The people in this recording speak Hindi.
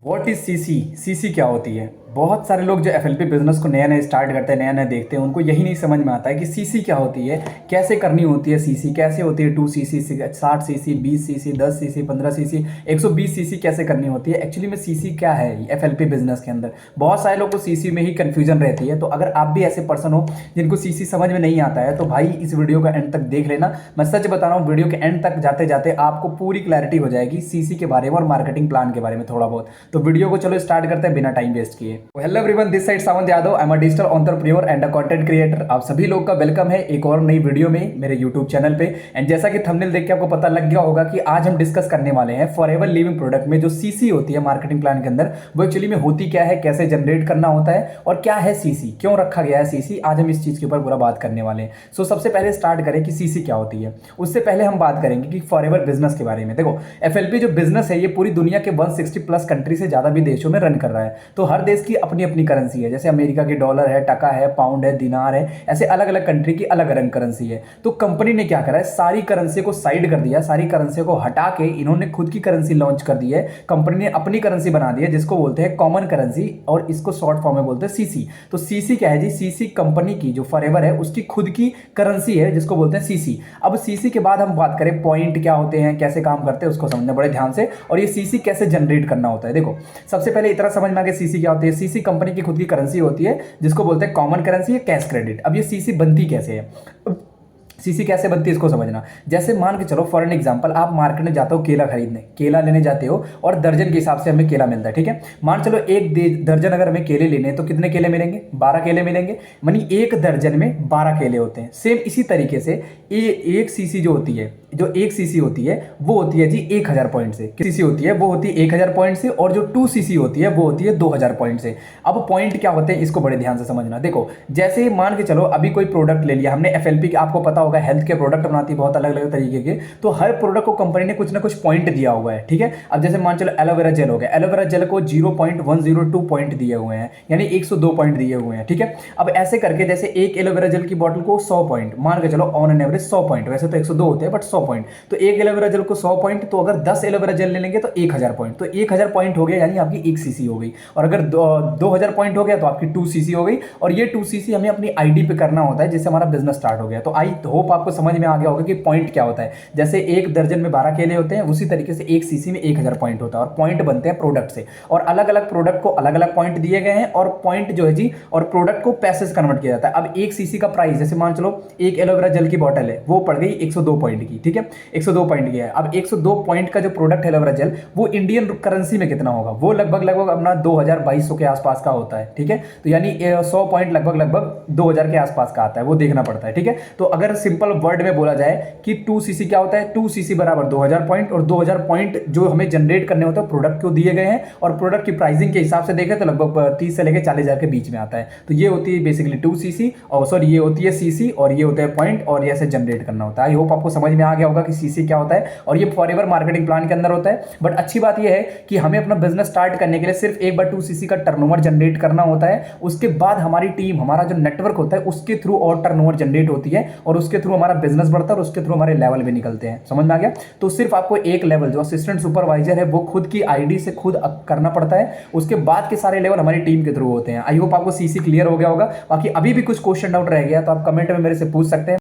What is CC? सीसी क्या होती है? बहुत सारे लोग जो एफएलपी बिजनेस को नया नया स्टार्ट करते हैं, नया नया देखते हैं, उनको यही नहीं समझ में आता है कि सीसी क्या होती है, कैसे करनी होती है सीसी, कैसे होती है 2 CC, 60 CC, 20 CC, 10 CC, 15 CC, 120 CC कैसे करनी होती है। एक्चुअली में सीसी क्या है एफएलपी बिजनेस के अंदर? बहुत सारे लोग को सीसी में ही कन्फ्यूजन रहती है। तो अगर आप भी ऐसे पर्सन हो जिनको सीसी समझ में नहीं आता है तो भाई इस वीडियो का एंड तक देख लेना। मैं सच बता रहा हूँ, वीडियो के एंड तक जाते जाते आपको पूरी क्लैरिटी हो जाएगी सीसी के बारे में और मार्केटिंग प्लान के बारे में थोड़ा बहुत। तो वीडियो को चलो स्टार्ट करते हैं बिना टाइम वेस्ट किए। Hello everyone, this side Sawant Yadav. I am a digital entrepreneur and a content creator. आप सभी लोग का वेलकम है एक और नई वीडियो में मेरे यूट्यूब चैनल पे। एंड जैसा कि थंबनेल देख के आपको पता लग गया होगा कि आज हम डिस्कस करने वाले हैं फॉरएवर लिविंग प्रोडक्ट में जो सीसी होती है मार्केटिंग प्लान के अंदर, वो एक्चुअली में होती क्या है, कैसे जनरेट करना होता है और क्या है सीसी, क्यों रखा गया है सीसी। आज हम इस चीज के ऊपर पूरा बात करने वाले हैं। सो सबसे पहले स्टार्ट करें कि सीसी क्या होती है। उससे पहले हम बात करेंगे कि फॉरएवर बिजनेस के बारे में। देखो, एफएलपी जो बिजनेस है ये पूरी दुनिया के 160 प्लस कंट्री से ज्यादा भी देशों में रन कर रहा है। तो हर देश की अपनी अपनी करेंसी है। जैसे अमेरिका की डॉलर है, टका है, पाउंड है, दिनार है, ऐसे अलग अलग कंट्री की अलग अलग करेंसी है। तो कंपनी ने क्या करा है, सारी करेंसी को साइड कर दिया, सारी करेंसी को हटा के इन्होंने खुद की करेंसी लॉन्च कर दी है। कंपनी ने अपनी करेंसी बना दी है जिसको बोलते हैं कॉमन करेंसी, और इसको शॉर्ट फॉर्म में बोलते हैं सीसी। तो सीसी क्या है जी? सीसी कंपनी की जो फॉरएवर है उसकी खुद की करेंसी है जिसको बोलते हैं सीसी। अब सीसी के बाद हम बात करें पॉइंट क्या होते हैं, कैसे काम करते हैं, उसको समझना बड़े ध्यान से। और ये सीसी कैसे जनरेट करना होता है, देखो सबसे पहले इतना समझ में आ गया सीसी क्या होती है। सीसी कंपनी की खुद की करेंसी होती है जिसको बोलते हैं कॉमन करेंसी या कैश क्रेडिट। अब ये सीसी बनती कैसे है, सीसी कैसे बनती है इसको समझना। जैसे मान के चलो फॉर एन एग्जांपल, आप मार्केट में जाते हो केला खरीदने, केला लेने जाते हो और दर्जन के हिसाब से हमें केला मिलता है, ठीक है। मान चलो एक दर्जन अगर हमें केले लेने हैं तो कितने केले मिलेंगे? 12 केले मिलेंगे। मानी एक दर्जन में 12 केले होते हैं। सेम इसी तरीके से एक सीसी जो होती है, जो एक सीसी होती है वो होती है जी 1000 पॉइंट से। सीसी होती है वो होती है 1000 पॉइंट से, और जो 2 सीसी होती है वो होती है 2000 पॉइंट से। अब पॉइंट क्या होते हैं इसको बड़े ध्यान से समझना। देखो, जैसे मान के चलो अभी कोई प्रोडक्ट ले लिया हमने, एफएलपी आपको पता होगा हेल्थ के प्रोडक्ट बनाती है बहुत अलग अलग तरीके के। तो हर प्रोडक्ट को कंपनी ने कुछ ना कुछ पॉइंट दिया हुआ है, ठीक है। अब जैसे मान चलो एलोवेरा जेल हो गया, एलोवेरा जेल को 0.102 पॉइंट दिए हुए हैं, यानी 102 पॉइंट दिए हुए हैं, ठीक है। अब ऐसे करके जैसे एक एलोवेरा जेल की बोतल को 100 पॉइंट मान के चलो, ऑन एन एवरेज 100 पॉइंट, वैसे तो 102 होते हैं बट 100 पॉइंट। तो एक एलोवेरा जेल को 100 पॉइंट, तो अगर 10 एलोवेरा जेल ले लेंगे तो 1000 पॉइंट। तो 1000 पॉइंट हो गया यानी आपकी 1 सीसी हो गई। और अगर 2000 पॉइंट हो गया तो आपकी 2 सीसी हो गई। और ये 2 सीसी हमें अपनी आईडी पे करना होता है जिससे हमारा बिजनेस स्टार्ट हो गया। तो आई होप आपको समझ में आ गया होगा कि पॉइंट क्या होता है। जैसे एक दर्जन में 12 केले होते हैं, उसी तरीके से एक सीसी में 1000 पॉइंट होता है। और पॉइंट बनते हैं प्रोडक्ट से, और अलग अलग प्रोडक्ट को अलग अलग पॉइंट दिए गए हैं। और पॉइंट जो है जी, और प्रोडक्ट को पैसे से कन्वर्ट किया जाता है। अब एक सीसी का प्राइस, जैसे मान चलो एक एलोवेरा जेल की बोतल है, वो पड़ गई 102 पॉइंट की, ठीक है, 102 पॉइंट की है। अब 102 पॉइंट का जो प्रोडक्ट है एलोवेरा जेल, वो इंडियन करेंसी में कितना होगा? वो लगभग लगभग अपना 2200 के आसपास का होता है, ठीक है। तो यानी 100 पॉइंट लगभग लगभग 2000 के आसपास का आता है, वो देखना पड़ता है, ठीक है। तो अगर सिंपल वर्ड में बोला जाए कि 2 सीसी क्या होता है, 2 सीसी बराबर 2000 पॉइंट, और 2000 पॉइंट जो हमें जनरेट करने होते हैं प्रोडक्ट को दिए गए हैं। और प्रोडक्ट की प्राइसिंग के हिसाब से देखें तो लगभग 30 से लेकर 40,000 के बीच में आता है। तो ये होती है बेसिकली 2 सीसी, और सॉरी ये होती है सीसी, और ये होता है पॉइंट, और ये ऐसे जनरेट करना होता है। आई होप आपको समझ में आ गया होगा कि सीसी क्या होता है, और ये फॉरएवर मार्केटिंग प्लान के अंदर होता है। बट अच्छी बात यह है कि हमें अपना बिजनेस स्टार्ट करने के लिए सिर्फ एक बार 2 सीसी का टर्नओवर जनरेट करना होता है। उसके बाद हमारी टीम, हमारा जो नेटवर्क होता है उसके थ्रू और टर्नओवर जनरेट होती है, और उसके थ्रू हमारा बिजनेस बढ़ता है, और उसके थ्रू हमारे लेवल भी निकलते हैं। समझ में आ गया? तो सिर्फ आपको एक लेवल जो असिस्टेंट सुपरवाइजर है वो खुद की आईडी से खुद करना पड़ता है। उसके बाद के सारे लेवल हमारी टीम के थ्रू होते हैं। आई होप आपको सीसी क्लियर हो गया होगा। बाकी अभी भी कुछ क्वेश्चन डाउट रह गया तो आप कमेंट में मेरे से पूछ सकते हैं।